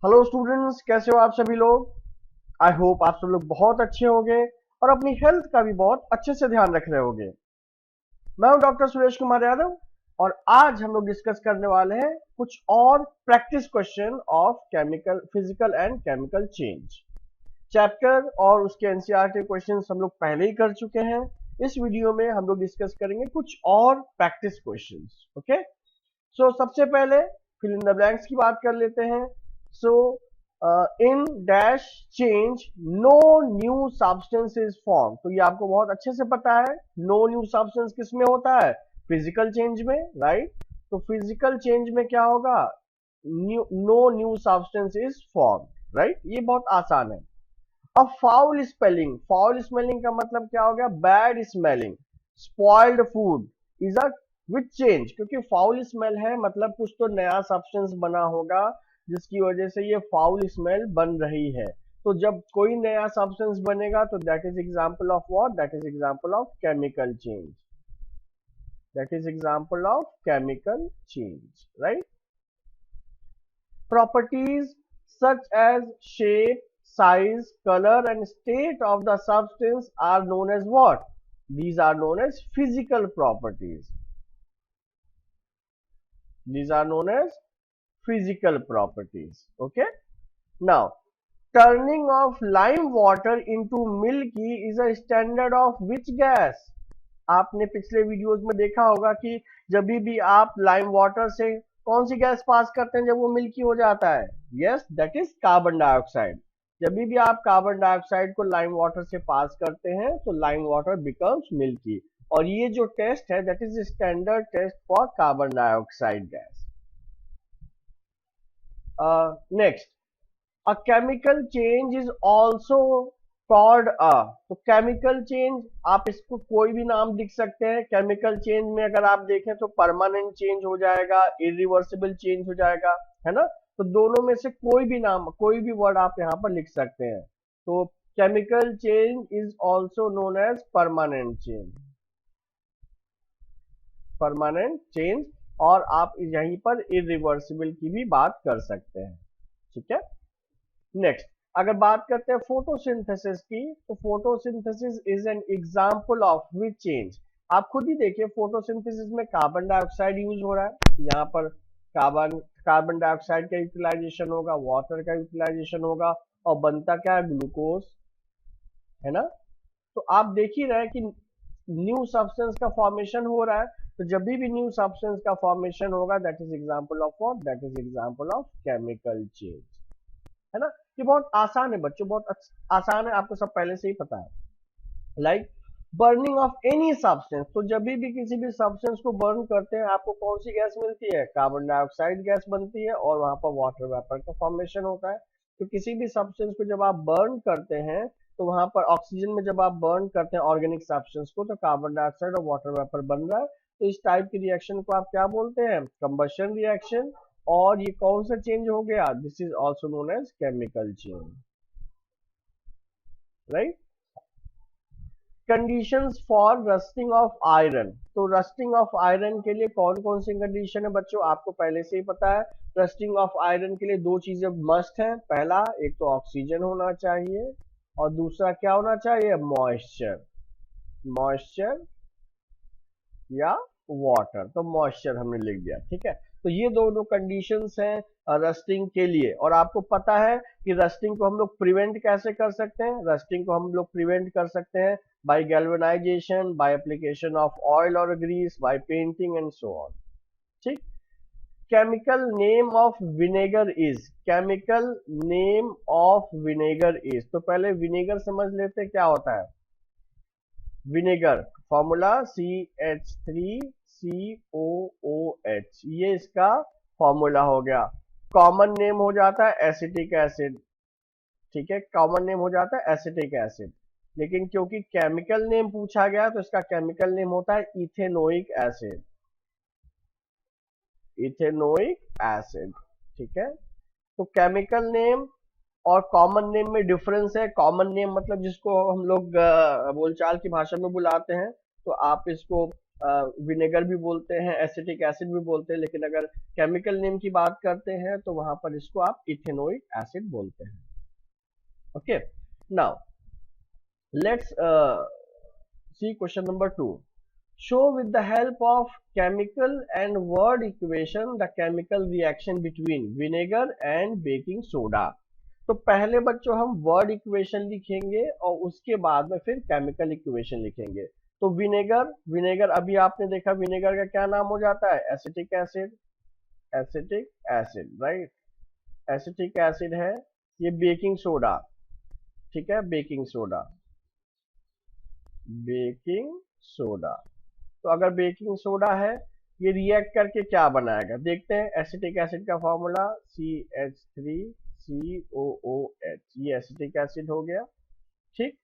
Hello students, कैसे हो आप सभी लोग। आई होप आप सब लोग बहुत अच्छे होंगे और अपनी हेल्थ का भी बहुत अच्छे से ध्यान रख रहे होंगे। मैं हूं डॉक्टर सुरेश कुमार यादव और आज हम लोग डिस्कस करने वाले हैं कुछ और practice question of chemical physical and chemical change chapter और उसके एनसीईआरटी क्वेश्चंस हम लोग पहले ही कर चुके हैं। इस वीडियो में हम लोग डिस्कस करेंगे कुछ और प्रैक्टिस क्वेश्चंस। ओके, सो सबसे पहले फिल इन द ब्लैंक्स की बात कर लेते हैं। So in dash change no new substance is form. तो ये आपको बहुत अच्छे से पता है, नो न्यू सब्सटेंस किस में होता है? फिजिकल चेंज में, राइट। तो फिजिकल चेंज में क्या होगा? No new substance is form, right. ये बहुत आसान है। अब फाउल स्मेलिंग का मतलब क्या हो गया? Bad smelling, spoiled food is a which change, क्योंकि फाउल स्मेल है मतलब कुछ तो नया सब्सटेंस बना होगा जिसकी वजह से ये फाउल स्मेल बन रही है। तो जब कोई नया सब्सटेंस बनेगा तो that is example of what? That is example of chemical change. That is example of chemical change, right. Properties such as shape, size, color and state of the substance are known as what? These are known as physical properties. These are known as physical properties. Okay. Now, turning of lime water into milky is a standard of which gas? आपने पिछले videos में देखा होगा कि जब भी आप lime water से कौन सी गैस पास करते हैं जब वो मिल्की हो जाता है? Yes, that is carbon dioxide. जब भी आप कार्बन डाइऑक्साइड को लाइम वाटर से पास करते हैं तो लाइम वाटर बिकम्स मिल्की। और ये जो टेस्ट है that is standard test for carbon dioxide gas. Next, a chemical change is also called a। तो केमिकल चेंज आप इसको कोई भी नाम लिख सकते हैं। केमिकल चेंज में अगर आप देखें तो परमानेंट चेंज हो जाएगा, इरिवर्सिबल चेंज हो जाएगा, है ना। तो दोनों में से कोई भी नाम, कोई भी वर्ड आप यहाँ पर लिख सकते हैं। तो chemical change is also known as permanent change, permanent change. और आप यहीं पर इरिवर्सिबल की भी बात कर सकते हैं, ठीक है। नेक्स्ट, अगर बात करते हैं फोटोसिंथेसिस की, तो photosynthesis is an example of which change. आप खुद ही देखिए, फोटोसिंथेसिस में कार्बन डाइऑक्साइड यूज हो रहा है। यहाँ पर कार्बन डाइऑक्साइड का यूटिलाइजेशन होगा, वाटर का यूटिलाइजेशन होगा और बनता क्या है? ग्लूकोज, है ना। तो आप देख ही रहे हैं कि न्यू सब्सटेंस का फॉर्मेशन हो रहा है। तो जब भी न्यू सब्सटेंस का फॉर्मेशन होगा that is example of what? That is example of chemical change, है ना। ये बहुत आसान है बच्चों, बहुत आसान है, आपको सब पहले से ही पता है। Like burning of any substance. तो जब भी किसी भी सब्सटेंस को बर्न करते हैं आपको कौन सी गैस मिलती है? कार्बन डाइऑक्साइड गैस बनती है और वहां पर वाटर वेपर का फॉर्मेशन होता है। तो किसी भी सब्सटेंस को जब आप बर्न करते हैं तो वहां पर ऑक्सीजन में जब आप बर्न करते हैं ऑर्गेनिक सब्सटेंस को तो कार्बन डाइऑक्साइड और वाटर वेपर बन रहा है। तो इस टाइप की रिएक्शन को आप क्या बोलते हैं? Combustion reaction. और ये कौन सा चेंज हो गया? This is also known as chemical change, right. Conditions for rusting of iron. तो रस्टिंग ऑफ आयरन के लिए कौन कौन सी कंडीशन है बच्चों? आपको पहले से ही पता है। रस्टिंग ऑफ आयरन के लिए दो चीजें मस्ट हैं। पहला, एक तो ऑक्सीजन होना चाहिए और दूसरा क्या होना चाहिए? मॉइस्चर, मॉइस्चर या वाटर। तो मॉइस्चर हमने लिख दिया, ठीक है। तो ये दोनों कंडीशंस हैं रस्टिंग के लिए। और आपको पता है कि रस्टिंग को हम लोग प्रिवेंट कैसे कर सकते हैं? रस्टिंग को हम लोग प्रिवेंट कर सकते हैं by galvanization, by application of oil और grease, by painting and so on, ठीक। Chemical name of vinegar is, chemical name of vinegar is. तो पहले विनेगर समझ लेते क्या होता है। विनेगर फॉर्मूला CH3COOH, ये इसका फॉर्मूला हो गया। कॉमन नेम हो जाता है एसिटिक एसिड, ठीक है, कॉमन नेम हो जाता है एसिटिक एसिड। लेकिन क्योंकि केमिकल नेम पूछा गया तो इसका केमिकल नेम होता है इथेनोइक एसिड, इथेनोइक एसिड, ठीक है। तो केमिकल नेम और कॉमन नेम में डिफरेंस है। कॉमन नेम मतलब जिसको हम लोग बोलचाल की भाषा में बुलाते हैं। तो आप इसको विनेगर भी बोलते हैं, एसिटिक एसिड भी बोलते हैं, लेकिन अगर केमिकल नेम की बात करते हैं तो वहां पर इसको आप इथेनोइक एसिड बोलते हैं। Okay, now let's see question number 2. Show with the help of chemical and word equation the chemical reaction between vinegar and baking soda. तो पहले बच्चों हम वर्ड इक्वेशन लिखेंगे और उसके बाद में फिर केमिकल इक्वेशन लिखेंगे। तो विनेगर, विनेगर अभी आपने देखा विनेगर का क्या नाम हो जाता है, acetic acid, acetic acid, right, acetic acid है। ये बेकिंग सोडा, ठीक है, बेकिंग सोडा, बेकिंग सोडा। तो अगर बेकिंग सोडा है, ये रिएक्ट करके क्या बनाएगा देखते हैं। एसिटिक एसिड का फॉर्मूला CH3COOH, ये एसिटिक एसिड हो गया, ठीक।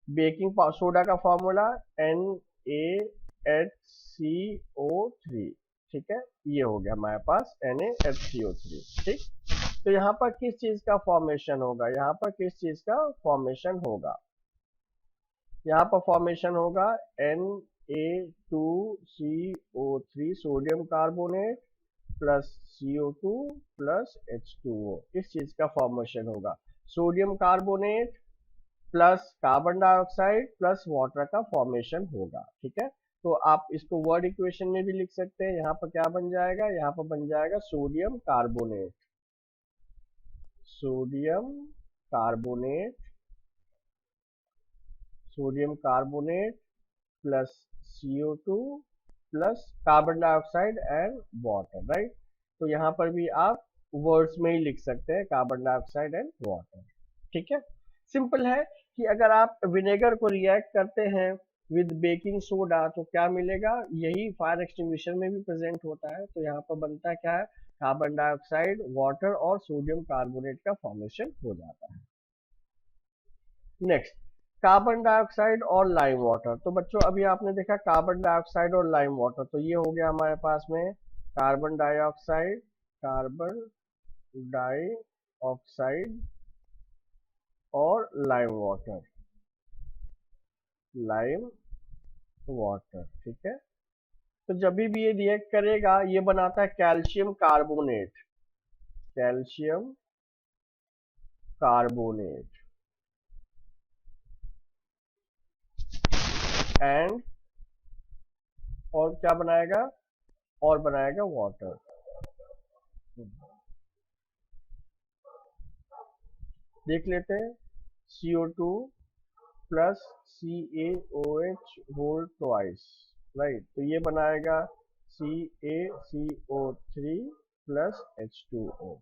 बेकिंग सोडा का फॉर्मूला NaHCO3, ठीक है, ये हो गया हमारे पास NaHCO3, ठीक। तो यहाँ पर किस चीज का फॉर्मेशन होगा, यहाँ पर किस चीज का फॉर्मेशन होगा, यहाँ पर फॉर्मेशन होगा Na2CO3 sodium carbonate plus CO2 plus H2O, इस चीज का फॉर्मेशन होगा। Sodium carbonate plus carbon dioxide plus water का फॉर्मेशन होगा, ठीक है। तो आप इसको वर्ड इक्वेशन में भी लिख सकते हैं। यहाँ पर क्या बन जाएगा, यहाँ पर बन जाएगा sodium carbonate, sodium carbonate, sodium carbonate plus CO2 plus carbon dioxide and water, right. तो यहाँ पर भी आप वर्ड्स में ही लिख सकते हैं कार्बन डाइऑक्साइड एंड वाटर, ठीक है। सिंपल है कि अगर आप विनेगर को रिएक्ट करते हैं विद बेकिंग सोडा तो क्या मिलेगा, यही फायर एक्सटिंग्विशर में भी प्रेजेंट होता है। तो यहाँ पर बनता है क्या है, कार्बन डाइऑक्साइड, वाटर और सोडियम कार्बोनेट का फॉर्मेशन हो जाता है। नेक्स्ट, कार्बन डाइऑक्साइड और लाइम वाटर। तो बच्चों अभी आपने देखा कार्बन डाइऑक्साइड और लाइम वाटर, तो ये हो गया हमारे पास में कार्बन डाइऑक्साइड, कार्बन डाइऑक्साइड और लाइम वाटर, लाइम वाटर, ठीक है। तो जब भी ये रिएक्ट करेगा ये बनाता है calcium carbonate, calcium carbonate and, और क्या बनाएगा, और बनाएगा वाटर। देख लेते हैं, CO2 plus CaOH whole twice, right. तो ये बनाएगा CaCO3 प्लस H2O।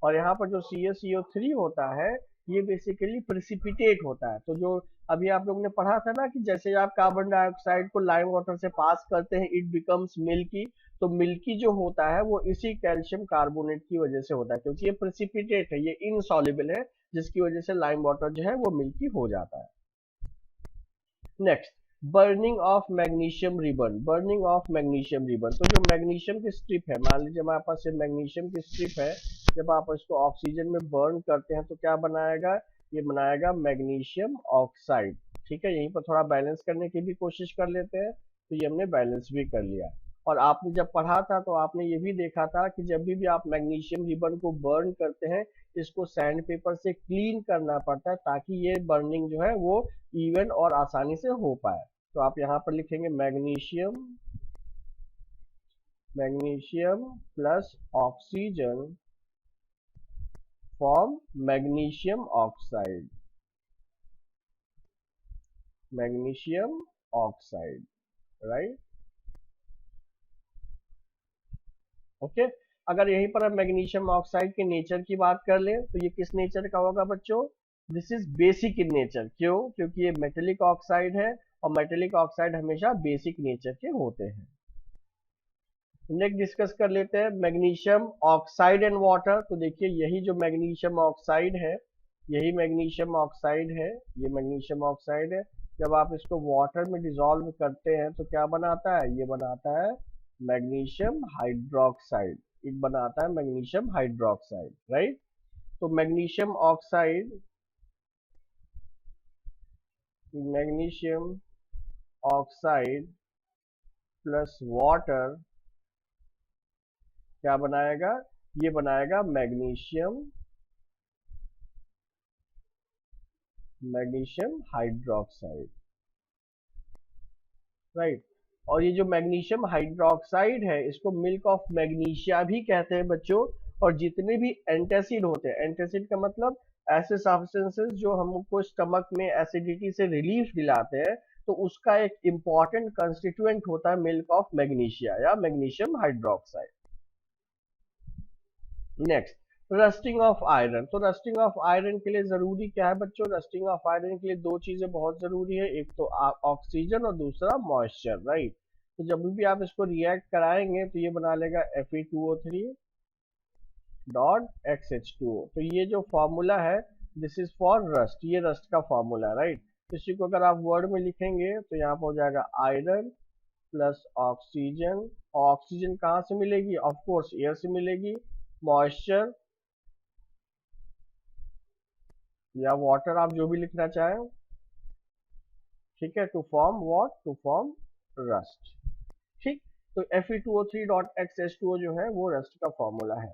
और यहाँ पर जो CaCO3 होता है ये बेसिकली प्रिसिपिटेट होता है। तो जो अभी आप लोगों ने पढ़ा था ना कि जैसे आप कार्बन डाइऑक्साइड को लाइम वाटर से पास करते हैं इट बिकम्स मिल्की, तो मिल्की जो होता है वो इसी कैल्शियम कार्बोनेट की वजह से होता है, क्योंकि ये प्रिसिपिटेट है, ये इनसॉल्युबल है, जिसकी वजह से लाइम वाटर जो है वो मिल्की हो जाता है। Next, burning of magnesium ribbon, burning of magnesium ribbon. तो जो मैग्नीशियम की स्ट्रिप है, मान लीजिए हमारे पास ये मैग्नीशियम की स्ट्रिप है, जब आप इसको ऑक्सीजन में बर्न करते हैं तो क्या बनाएगा, ये बनाएगा मैग्नीशियम ऑक्साइड, ठीक है। यहीं पर थोड़ा बैलेंस करने की भी कोशिश कर लेते हैं, तो ये हमने बैलेंस भी कर लिया। और आपने जब पढ़ा था तो आपने ये भी देखा था कि जब भी आप मैग्नीशियम रिबन को बर्न करते हैं इसको सैंड पेपर से क्लीन करना पड़ता है ताकि ये बर्निंग जो है वो इवन और आसानी से हो पाए। तो आप यहाँ पर लिखेंगे magnesium, magnesium plus oxygen form magnesium oxide, magnesium oxide, right, okay. अगर यहीं पर हम मैग्नीशियम ऑक्साइड के नेचर की बात कर लें तो ये किस नेचर का होगा बच्चों, this is basic in nature. क्यों, क्योंकि ये मेटेलिक ऑक्साइड है और मेटेलिक ऑक्साइड हमेशा बेसिक नेचर के होते हैं। नेक्स्ट डिस्कस कर लेते हैं मैग्नीशियम ऑक्साइड एंड वाटर। तो देखिए यही जो मैग्नीशियम ऑक्साइड है, यही मैग्नीशियम ऑक्साइड है, ये मैग्नीशियम ऑक्साइड है। जब आप इसको वाटर में डिसॉल्व करते हैं तो क्या बनाता है, ये बनाता है मैग्नीशियम हाइड्रोक्साइड, एक बनाता है मैग्नीशियम हाइड्रोक्साइड, राइट। तो magnesium oxide, magnesium oxide plus water क्या बनाएगा, ये बनाएगा मैग्नीशियम हाइड्रोक्साइड, राइट। और ये जो मैग्नीशियम हाइड्रोक्साइड है इसको मिल्क ऑफ मैग्नीशिया भी कहते हैं बच्चों। और जितने भी एंटासिड होते हैं, एंटासिड का मतलब ऐसे सब्सटेंसेस जो हमको स्टमक में एसिडिटी से रिलीफ दिलाते हैं, तो उसका एक इंपॉर्टेंट कंस्टिट्यूएंट होता है मिल्क ऑफ मैग्नीशिया या magnesium hydroxide. Next, rusting of iron. तो रस्टिंग ऑफ आयरन के लिए जरूरी क्या है बच्चों, रस्टिंग ऑफ आयरन के लिए दो चीजें बहुत जरूरी है, एक तो ऑक्सीजन और दूसरा मॉइस्चर, राइट। तो जब भी आप इसको रिएक्ट कराएंगे तो ये बना लेगा Fe2O3 डॉट XH2O। तो ये जो फॉर्मूला है दिस इज फॉर रस्ट, ये रस्ट का फॉर्मूला है, राइट। इसी को अगर आप वर्ड में लिखेंगे तो यहाँ पर हो जाएगा आयरन प्लस ऑक्सीजन। ऑक्सीजन कहाँ से मिलेगी, ऑफ कोर्स एयर से मिलेगी। मॉइस्चर या वाटर, आप जो भी लिखना चाहें, ठीक है, to form what, to form rust, ठीक। तो Fe2O3.XH2O जो है वो रस्ट का फॉर्मूला है।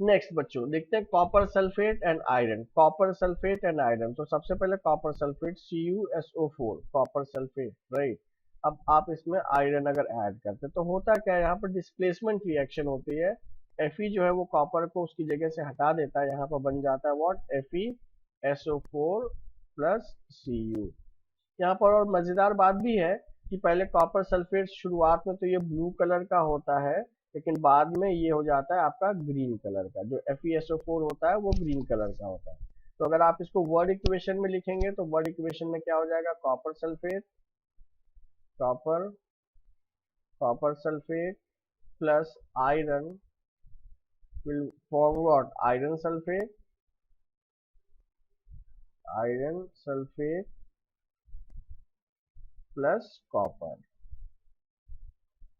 नेक्स्ट बच्चों देखते हैं copper sulphate and iron. Copper sulphate and iron, तो सबसे पहले copper sulphate CuSO4 copper sulphate, right. अब आप इसमें आयरन अगर ऐड करते तो होता क्या है, यहाँ पर डिस्प्लेसमेंट रिएक्शन होती है। Fe जो है वो कॉपर को उसकी जगह से हटा देता है, यहाँ पर बन जाता है व्हाट, FeSO4 प्लस Cu। यहाँ पर और मजेदार बात भी है कि पहले कॉपर सल्फेट शुरुआत में तो ये ब्लू कलर का होता है, लेकिन बाद में ये हो जाता है आपका ग्रीन कलर का। जो FeSO4 होता है वो ग्रीन कलर का होता है। तो अगर आप इसको वर्ड इक्वेशन में लिखेंगे तो वर्ड इक्वेशन में क्या हो जाएगा, copper sulphate, copper copper sulphate plus iron will form what, iron sulphate plus copper,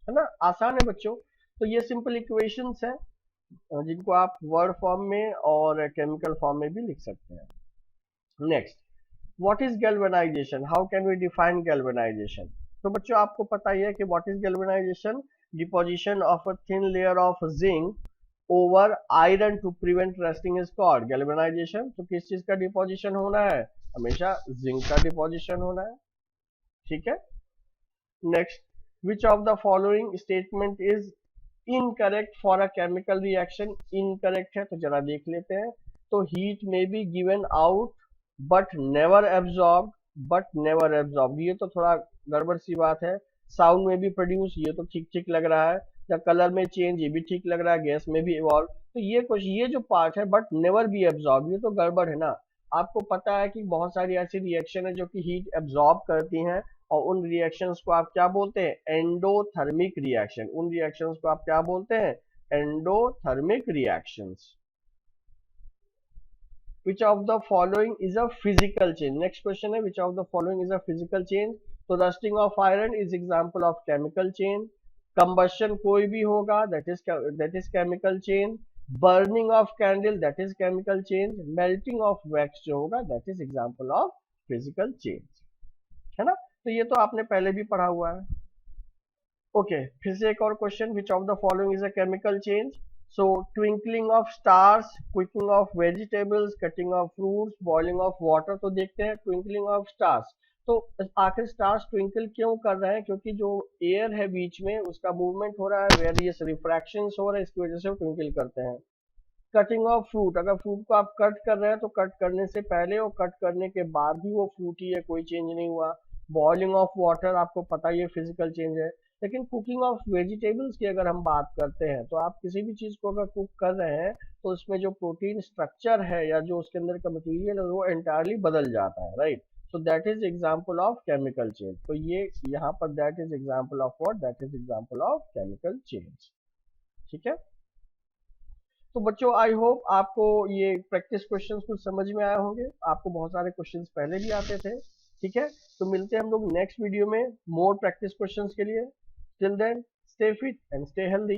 है ना। आसान है बच्चों। तो ये सिंपल इक्वेशंस है जिनको आप वर्ड फॉर्म में और केमिकल फॉर्म में भी लिख सकते हैं। Next, what is galvanization, how can we define galvanization. तो बच्चों आपको पता ही है कि what is galvanization, deposition of a thin layer of zinc over iron to prevent rusting is called galvanization. तो किस चीज का डिपोजिशन होना है, हमेशा जिंक का डिपोजिशन होना है, ठीक है। Next, which of the following statement is incorrect for a chemical reaction, incorrect है तो जरा देख लेते हैं। तो heat may be given out but never absorbed, ये तो थोड़ा गड़बड़ सी बात है। साउंड में भी प्रोड्यूस, ये तो ठीक ठीक लग रहा है। या कलर में चेंज, ये भी ठीक लग रहा है। गैस में भी इवॉल्व, तो ये कुछ, ये जो पार्ट है बट नेवर बी एब्जॉर्ब, ये तो गड़बड़ है ना। आपको पता है कि बहुत सारी ऐसी रिएक्शन है जो कि हीट एब्जॉर्ब करती हैं, और उन रिएक्शंस को आप क्या बोलते हैं, एंडोथर्मिक रिएक्शन। उन रिएक्शंस को आप क्या बोलते हैं, endothermic reactions. which of the following is a physical change, next question है, which of the following is a physical change। तो rusting of iron is example of chemical change। combustion कोई भी होगा that is chemical change। burning of candle that is chemical change। melting of wax जो होगा that is example of physical change, है ना। तो ये तो आपने पहले भी पढ़ा हुआ है। ओके, फिर से एक और question, which of the following is a chemical change. So twinkling of stars, cooking of vegetables, cutting of fruits, boiling of water. तो देखते हैं ट्विंकलिंग ऑफ स्टार्स। तो आखिर स्टार्स ट्विंकल क्यों कर रहे हैं, क्योंकि जो एयर है बीच में उसका मूवमेंट हो रहा है, वेरियस रिफ्रैक्शंस हो रहे हैं, इसकी वजह से वो ट्विंकल करते हैं। कटिंग ऑफ फ्रूट, अगर फ्रूट को आप कट कर रहे हैं तो कट करने से पहले और कट करने के बाद भी वो फ्रूट ही है, कोई चेंज नहीं हुआ। बॉइलिंग ऑफ वाटर, आपको पता ही है फिजिकल चेंज है। लेकिन कुकिंग ऑफ वेजिटेबल्स की अगर हम बात करते हैं, तो आप किसी भी चीज को अगर कुक कर रहे हैं तो उसमें जो प्रोटीन स्ट्रक्चर है या जो उसके अंदर का मटेरियल है वो एंटायरली बदल जाता है, right. So that is example of chemical change. तो ये यहाँ पर that is example of what, that is example of chemical change, ठीक है। तो बच्चों आई होप आपको ये प्रैक्टिस क्वेश्चंस कुछ समझ में आए होंगे। आपको बहुत सारे क्वेश्चंस पहले भी आते थे, ठीक है। तो मिलते हैं हम लोग नेक्स्ट वीडियो में मोर प्रैक्टिस क्वेश्चंस के लिए। Till then stay fit and stay healthy.